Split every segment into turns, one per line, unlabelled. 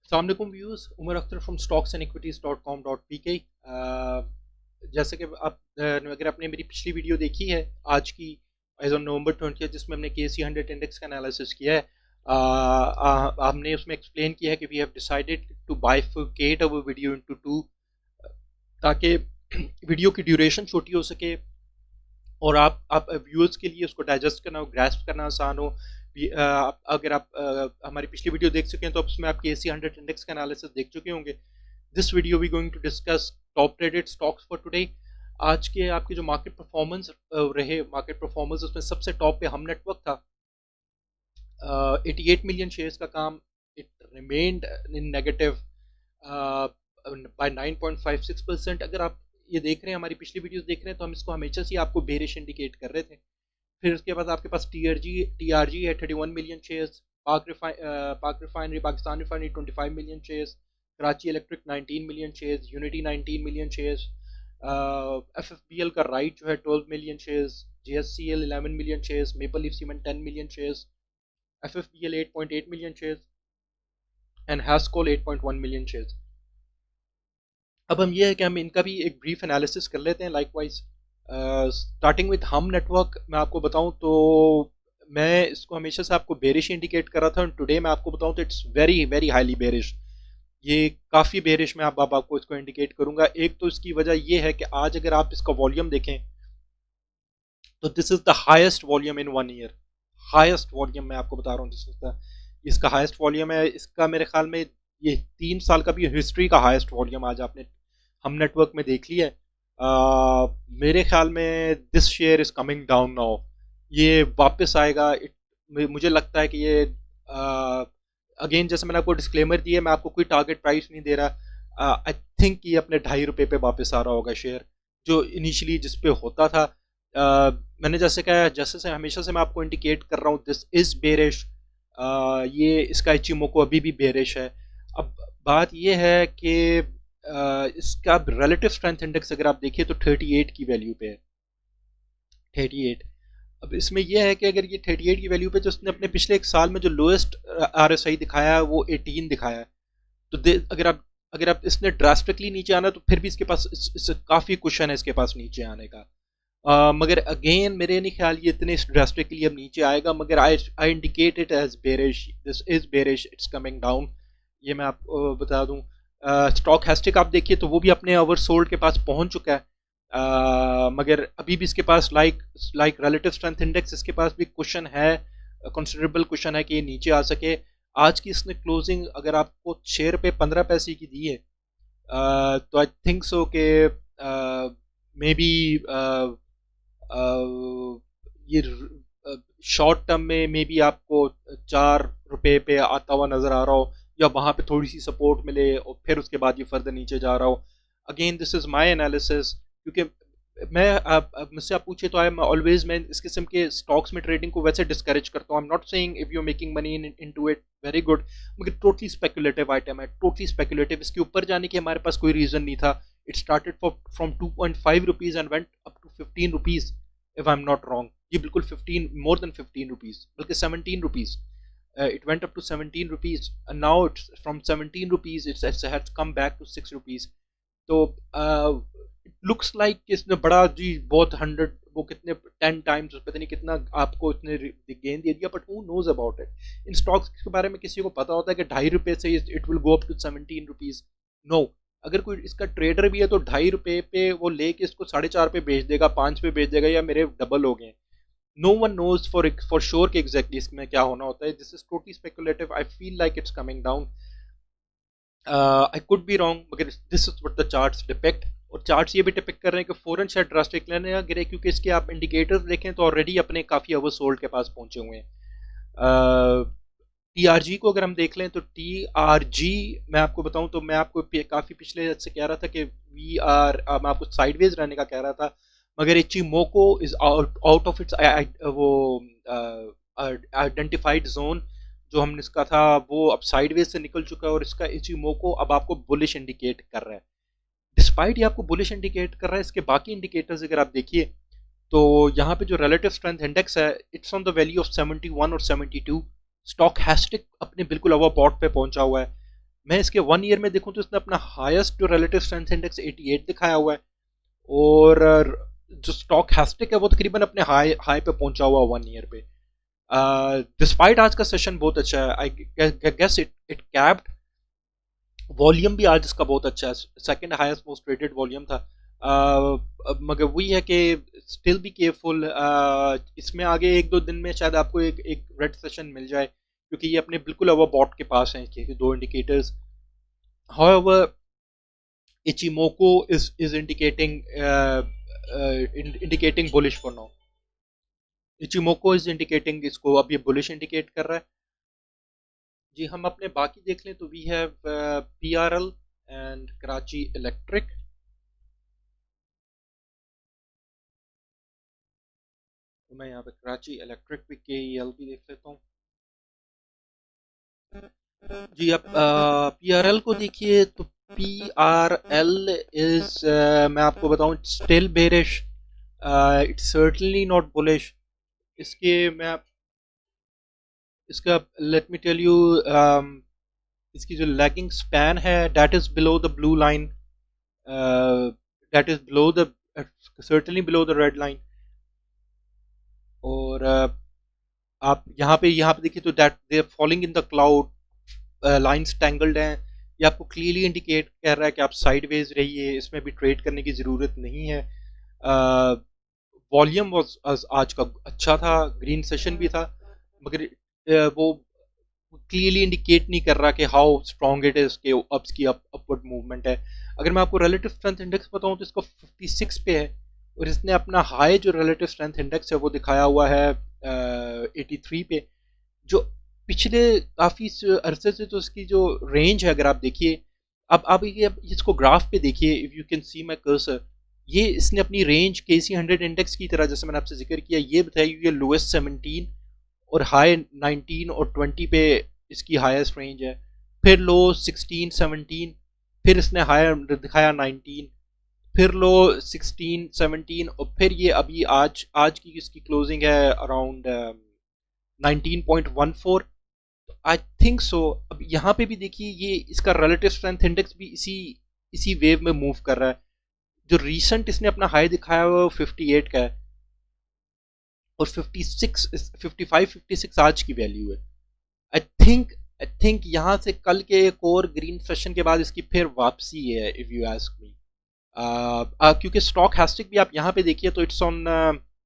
अस्सलाम वालेकुम viewers, Umar Akhtar from stocks and equities.com.pk। जैसे कि आप अगर आपने मेरी पिछली वीडियो देखी है आज की एज ऑन नवंबर 20, जिसमें हमने KC100 इंडेक्स का एनालिसिस किया है, हमने उसमें एक्सप्लेन किया है कि we have decided to bifurcate our video into two, ताकि वीडियो की ड्यूरेशन छोटी हो सके और आप व्यूअर्स के लिए उसको डाइजेस्ट करना हो, ग्रैस्प करना आसान हो। अगर आप हमारी पिछली वीडियो देख चुके हैं तो उसमें आप KC100 इंडेक्स का एनालिसिस देख चुके होंगे। This video we going to discuss top traded stocks for today. आज के आपके जो मार्केट परफॉर्मेंस रहे, मार्केट परफॉर्मेंस उसमें सबसे टॉप पे हम नेटवर्क था। 88 मिलियन शेयर्स का काम, it remained in negative by 9.56%। अगर आप ये देख रहे हैं, हमारी पिछली वीडियोस देख रहे हैं, तो हम इसको हमेशा से आपको बेरिश इंडिकेट कर रहे थे। फिर उसके बाद आपके पास टीआरजी है 31 million shares, Pak refinery, Pakistan refinery 25 million shares, Karachi Electric 19 million shares, Unity 19 million shares, FFBL का राइट जो है 12 million shares, JSCL 11 million shares, Maple Leaf Cement 10 million shares, FFBL 8.8 million shares and Hascol 8.1 million shares. अब हम ये है कि हम इनका भी एक ब्रीफ एनालिसिस कर लेते हैं लाइकवाइज। स्टार्टिंग विथ हम नेटवर्क, मैं आपको बताऊं तो मैं इसको हमेशा से आपको बेरिश इंडिकेट कर रहा था, और टुडे मैं आपको बताऊं तो it's very very highly bearish. ये काफ़ी बेरिश में आपको इसको इंडिकेट करूंगा। एक तो इसकी वजह ये है कि आज अगर आप इसका वॉल्यूम देखें तो this is the highest volume in 1 year. Highest volume मैं आपको बता रहा हूँ, दिस इज द इसका हाईएस्ट वॉल्यूम है। इसका मेरे ख्याल में ये 3 साल का भी हिस्ट्री का हाईएस्ट वॉल्यूम आज आपने हम नेटवर्क में देख लिया है। मेरे ख्याल में this share is coming down now. ये वापस आएगा। मुझे लगता है कि ये अगेन, जैसे मैंने आपको डिस्क्लेमर दिया, मैं आपको कोई टारगेट प्राइस नहीं दे रहा। आई थिंक ये अपने 2.5 रुपये पे वापस आ रहा होगा शेयर, जो इनिशियली जिस पे होता था। मैंने जैसे कहा, जैसे से हमेशा से मैं आपको इंडिकेट कर रहा हूँ, दिस इज बेरिश। ये इसका इचिमोको अभी भी बेरिश है। अब बात ये है कि इसका रिलेटिव स्ट्रेंथ इंडेक्स अगर आप देखिए तो 38 की वैल्यू पे है। 38। अब इसमें यह है कि अगर ये 38 की वैल्यू पे, जो उसने अपने पिछले एक साल में जो लोएस्ट RSI दिखाया है वो 18 दिखाया है। तो अगर आप इसने ड्रास्टिकली नीचे आना, तो फिर भी इसके पास काफ़ी क्वेश्चन है इसके पास नीचे आने का। मगर अगेन मेरे नहीं ख्याल ये इतने ड्रास्टिकली अब नीचे आएगा, मगर I indicate it as bearish. This is bearish, it's coming down. ये मैं आपको बता दूं। स्टॉक हैस्टिक आप देखिए तो वो भी अपने ओवर सोल्ड के पास पहुंच चुका है। मगर अभी भी इसके पास लाइक रिलेटिव स्ट्रेंथ इंडेक्स, इसके पास भी क्वेश्चन है, कंसिडरेबल क्वेश्चन है कि ये नीचे आ सके। आज की इसने क्लोजिंग अगर आपको 6 रुपये 15 पैसे की दी है, तो आई थिंक सो के मे बी ये शॉर्ट टर्म में मे बी आपको 4 रुपये पे आता हुआ नजर आ रहा हो, या वहां पे थोड़ी सी सपोर्ट मिले और फिर उसके बाद ये फर्दर नीचे जा रहा हो। Again this is my analysis, क्योंकि मैं आप मुझसे आप पूछे तो आई एम ऑलवेज, मैं इस किस्म के स्टॉक्स में ट्रेडिंग को वैसे डिस्करेज करता हूँ। I am not saying if you are making money into it, very good, मगर टोटली स्पेकुलेटिव आइटम है, टोटली स्पेकुलेटिव। इसके ऊपर जाने की हमारे पास कोई रीजन नहीं था। It started from 2.5 rupees and went up to 15 rupees, if I am not wrong. ये बिल्कुल 15, मोर देन 15 रुपीज, बल्कि 17 rupees. It went up to 17 rupees, and now it's from 17 rupees it has come back to 6 rupees. तो it looks like इसने बड़ा जी बहुत 100, वो कितने 10 times पता नहीं कितना आपको इतने गेन दे दिया, but who knows about it. इन स्टॉक्स के बारे में किसी को पता होता है कि 2.5 रुपये से it will go up to 17 rupees? No. अगर कोई इसका ट्रेडर भी है तो 2.5 रुपये पे वो लेके इसको 4.5 पे बेच देगा, 5 पे बेच देगा, या मेरे डबल हो गए। No one knows for sure कि एग्जैक्टली इसमें क्या होना होता है। This is totally speculative. I feel like it's coming down. I could be wrong, मगर this is what the charts depict. और चार्ट्स ये भी डिपिक्ट कर रहे हैं कि फौरन शायद ड्रास्टिक लेने गिरे, क्योंकि इसके आप इंडिकेटर्स देखें तो ऑलरेडी अपने काफ़ी ओवर सोल्ड के पास पहुंचे हुए हैं। TRG को अगर हम देख लें तो TRG, मैं आपको बताऊं तो मैं आपको काफ़ी पिछले से कह रहा था कि मैं आपको साइडवेज रहने का कह रहा था, मगर Ichimoku is out of its वो आइडेंटिफाइड जोन जो हमने इसका था, वो अब साइडवेज से निकल चुका है, और इसका इचिमोको अब आपको बुलिश इंडिकेट कर रहा है। डिस्पाइट ये आपको बुलिश इंडिकेट कर रहा है, इसके बाकी इंडिकेटर्स अगर आप देखिए तो यहाँ पे जो रिलेटिव स्ट्रेंथ इंडेक्स है, it's on the value of 71 और 72। स्टॉक हैस्टिक अपने बिल्कुल अवर पॉट पे पहुंचा हुआ है। मैं इसके 1 ईयर में देखूं तो इसने अपना हाईएस्ट जो रिलेटिव स्ट्रेंथ इंडेक्स 88 दिखाया हुआ है, और जो स्टॉक हैस्टिक है वो तकरीबन अपने हाई हाई पे पहुंचा हुआ 1 ईयर पे। डिस्पाइट आज का सेशन बहुत अच्छा है, I guess it it capped. Volume भी आज इसका बहुत अच्छा है, second highest most traded volume था। मगर वही है कि स्टिल बी केयरफुल, इसमें आगे एक दो दिन में शायद आपको एक एक रेड सेशन मिल जाए, क्योंकि ये अपने बिल्कुल ओवरबॉट के पास हैं ये दो indicators. However Ichimoku is indicating bullish for now. Ichimoku is indicating इसको अब ये bullish indicate कर रहा है। जी हम अपने बाकी देख लें तो we have PRL and Karachi electric. तो मैं यहाँ पे कराची इलेक्ट्रिक पे KEL भी देख लेता हूँ। जी आप PRL को देखिए तो PRL इज, मैं आपको बताऊं, still bearish, it's certainly not bullish. इसके मैं इसका लेट मी टेल यू, इसकी जो लैगिंग स्पैन है that is below the blue line, that is below the, certainly below the red line. और आप यहाँ पे देखिए तो that they are falling in the cloud, lines tangled हैं। ये आपको क्लियरली इंडिकेट कर रहा है कि आप साइडवेज रहिए, इसमें भी ट्रेड करने की ज़रूरत नहीं है। वॉल्यूम आज का अच्छा था, ग्रीन सेशन भी था, मगर वो क्लियरली इंडिकेट नहीं कर रहा कि हाउ स्ट्रॉन्ग इट इज, के अप्स की अपवर्ड मूवमेंट है। अगर मैं आपको रिलेटिव स्ट्रेंथ इंडेक्स बताऊं तो इसका 56 पे है, और इसने अपना हाई जो रिलेटिव स्ट्रेंथ इंडेक्स है वो दिखाया हुआ है 83 पे, जो पिछले काफ़ी अरसे से तो इसकी जो रेंज है अगर आप देखिए, अब ये अब इसको ग्राफ पे देखिए, if you can see my cursor, ये इसने अपनी रेंज KC100 इंडेक्स की तरह, जैसे मैंने आपसे जिक्र किया, ये बताई हुई है लोएस्ट 17 और हाई 19 और 20 पे इसकी हाईएस्ट रेंज है, फिर लो 16 17, फिर इसने हाई दिखाया 19, फिर लो 16 17, और फिर ये अभी आज आज की इसकी क्लोजिंग है अराउंड 19.14। I think so. अब यहाँ पे भी देखिए ये इसका रिलेटिव स्ट्रेंथ इंडेक्स भी इसी इसी वेव में मूव कर रहा है। जो रीसेंट इसने अपना हाई दिखाया हुआ वो 58 का है, और 56 55 56 आज की वैल्यू है। आई थिंक आई थिंक यहाँ से कल के एक और ग्रीन सेशन के बाद इसकी फिर वापसी है, इफ यू आस्क मी। क्योंकि स्टॉक हैस्टिक भी आप यहाँ पे देखिए तो it's on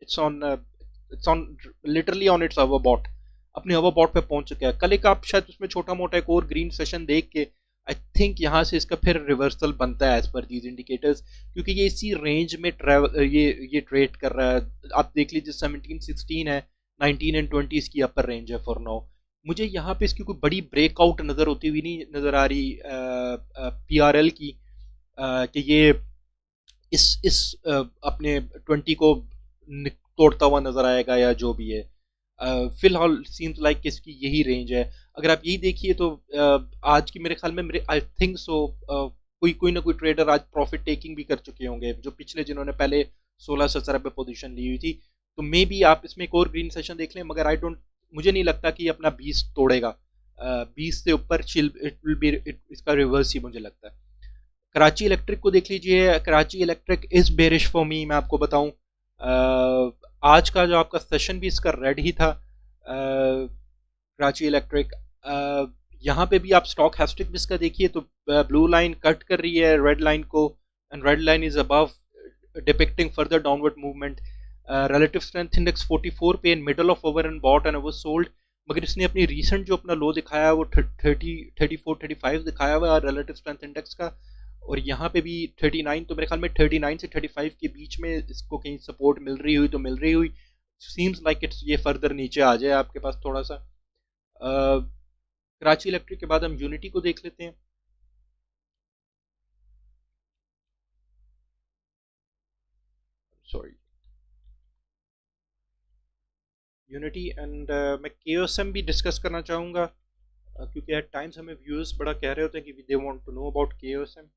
it's on literally on it's overbought, अपने ओवरबॉट पे पहुंच चुका है। कल एक आप शायद उसमें छोटा मोटा एक और ग्रीन सेशन देख के आई थिंक यहाँ से इसका फिर रिवर्सल बनता है एज पर दीज इंडिकेटर्स, क्योंकि ये इसी रेंज में ट्रेवल ये ट्रेड कर रहा है। आप देख लीजिए 17 16 है, 19 एंड 20 इसकी अपर रेंज है फॉर नाउ। मुझे यहाँ पे इसकी कोई बड़ी ब्रेकआउट नज़र होती हुई नहीं नज़र आ रही PRL की, कि ये इस अपने 20 को तोड़ता हुआ नजर आएगा या जो भी है। फिलहाल सीम्स लाइक इसकी यही रेंज है। अगर आप यही देखिए तो आज की मेरे ख्याल में मेरे आई थिंक सो कोई कोई ना कोई ट्रेडर आज प्रॉफिट टेकिंग भी कर चुके होंगे, जो पिछले जिन्होंने पहले 16-17 पे पोजीशन ली हुई थी। तो मे बी आप इसमें एक और ग्रीन सेशन देख लें, मगर आई डोंट, मुझे नहीं लगता कि अपना 20 तोड़ेगा। 20 से ऊपर चिल इट विल बी, इसका रिवर्स ही मुझे लगता है। कराची इलेक्ट्रिक को देख लीजिए, Karachi electric is bearish for me, मैं आपको बताऊं। आज का जो आपका सेशन भी इसका रेड ही था। कराची इलेक्ट्रिक, यहाँ पे भी आप स्टॉक हैस्टिक भी इसका देखिए तो ब्लू लाइन कट कर रही है रेड लाइन को, and red line is above depicting further downward movement. Relative strength index 44 पे, in middle of over and bought and over sold, मगर इसने अपनी रीसेंट जो अपना लो दिखाया है वो 34 35 दिखाया हुआ है रिलेटिव स्ट्रेंथ इंडेक्स का, और यहाँ पे भी 39, तो मेरे ख्याल में 39 से 35 के बीच में इसको कहीं सपोर्ट मिल रही हुई तो मिल रही हुई। सीम्स लाइक इट्स ये फर्दर नीचे आ जाए आपके पास थोड़ा सा। कराची इलेक्ट्रिक के बाद हम यूनिटी को देख लेते हैं। सॉरी, यूनिटी एंड मैं KOSM भी डिस्कस करना चाहूँगा, क्योंकि एट टाइम्स हमें व्यूअर्स बड़ा कह रहे होते हैं कि they want to know about KOSM।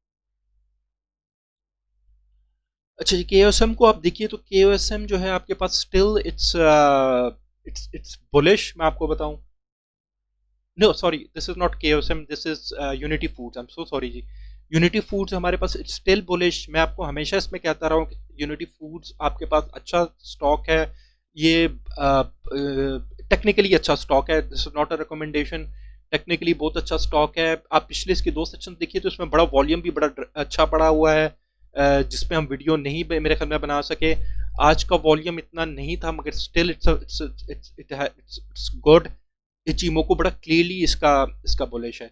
अच्छा जी, KOSM को आप देखिए तो KOSM जो है आपके पास स्टिल इट्स इट्स बुलिश, मैं आपको बताऊं। No sorry, this is not KOSM, this is Unity Foods, I am so sorry जी। यूनिटी फूड्स हमारे पास इट्स स्टिल बुलिश। मैं आपको हमेशा इसमें कहता रहा हूँ कि यूनिटी फूड्स आपके पास अच्छा स्टॉक है। ये टेक्निकली अच्छा स्टॉक है, this is not a recommendation. Technically बहुत अच्छा स्टॉक है। आप पिछले इसके 2 सेक्शन देखिए तो इसमें बड़ा वॉल्यूम भी बड़ा अच्छा पड़ा हुआ है, जिसपे हम वीडियो नहीं मेरे ख्याल में बना सके। आज का वॉल्यूम इतना नहीं था, मगर स्टिल इट्स गुड। इचिमोको बड़ा क्लियरली इसका इसका बुलिश है।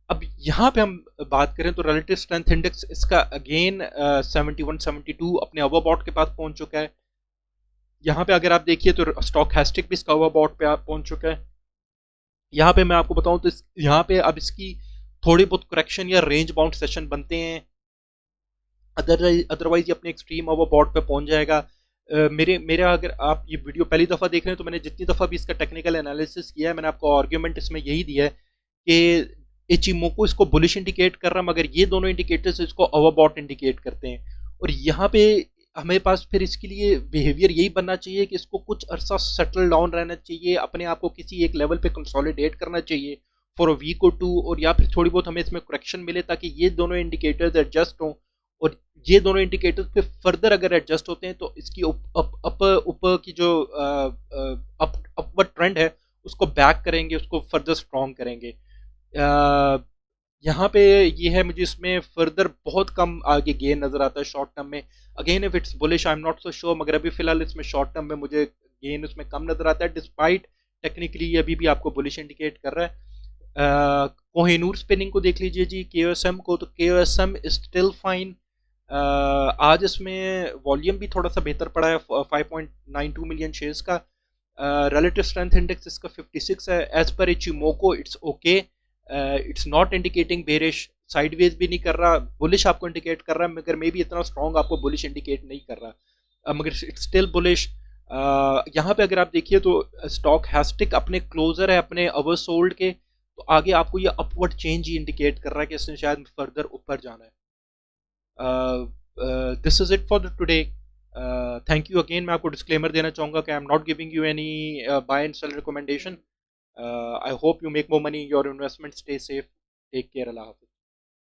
अब यहाँ पे हम बात करें तो रिलेटिव स्ट्रेंथ इंडेक्स इसका अगेन 71-72 अपने ओवरबॉट के पास पहुंच चुका है। यहाँ पे अगर आप देखिए तो स्टॉक हैस्टिक भी इसका ओवरबॉट पे पहुंच चुका है। यहाँ पे मैं आपको बताऊं तो यहाँ पे अब इसकी थोड़ी बहुत करेक्शन या रेंज बाउंड सेशन बनते हैं, अदरवाइज ये अपने एक्सट्रीम ओवरबॉट पे पहुंच जाएगा। मेरा अगर आप ये वीडियो पहली दफ़ा देख रहे हैं तो मैंने जितनी दफ़ा भी इसका टेक्निकल एनालिसिस किया है, मैंने आपको आर्ग्यूमेंट इसमें यही दिया है कि इचिमोको इसको बुलिश इंडिकेट कर रहा है, मगर ये दोनों इंडिकेटर्स इसको ओवरबॉट इंडिकेट करते हैं। और यहाँ पे हमें पास फिर इसके लिए बिहेवियर यही बनना चाहिए कि इसको कुछ अरसा सेटल डाउन रहना चाहिए, अपने आप को किसी एक लेवल पे कंसोलिडेट करना चाहिए फॉर अ वीक और टू, और या फिर थोड़ी बहुत हमें इसमें करेक्शन मिले ताकि ये दोनों इंडिकेटर्स एडजस्ट हों। और ये दोनों इंडिकेटर्स पे फर्दर अगर एडजस्ट होते हैं तो इसकी ऊपर की जो अपवर्ड ट्रेंड है उसको बैक करेंगे, उसको फर्दर स्ट्रॉन्ग करेंगे। यहाँ पे ये है, मुझे इसमें फर्दर बहुत कम आगे गेन नजर आता है शॉर्ट टर्म में। Again if it's bullish I am not so sure, मगर अभी फिलहाल इसमें शॉर्ट टर्म में मुझे गेन इसमें कम नजर आता है, डिस्पाइट टेक्निकली ये अभी भी आपको बुलिश इंडिकेट कर रहा है। कोहिनूर स्पिनिंग को देख लीजिए जी, KOSM को, तो KOSM इज स्टिल फाइन। आज इसमें वॉल्यूम भी थोड़ा सा बेहतर पड़ा है, 5.92 मिलियन शेयर्स का। रिलेटिव स्ट्रेंथ इंडेक्स इसका 56 है। As per Ichimoku it's okay, it's not indicating bearish, sideways भी नहीं कर रहा, बुलिश आपको इंडिकेट कर रहा है, मगर मे भी इतना स्ट्रॉन्ग आपको बुलिश इंडिकेट नहीं कर रहा, मगर इट्स स्टिल बुलिश। यहाँ पे अगर आप देखिए तो स्टॉक हैस्टिक अपने क्लोजर है अपने ओवर सोल्ड के, तो आगे आपको ये अपवर्ड चेंज ही इंडिकेट कर रहा है कि इसने शायद फर्दर ऊपर जाना है। This is it for today. Thank you again. मैं आपको डिस्क्लेमर देना चाहूँगा कि I am not giving you any buy and sell recommendation. I hope you make more money, your investment stay safe, take care, अल्लाह हाफिज़।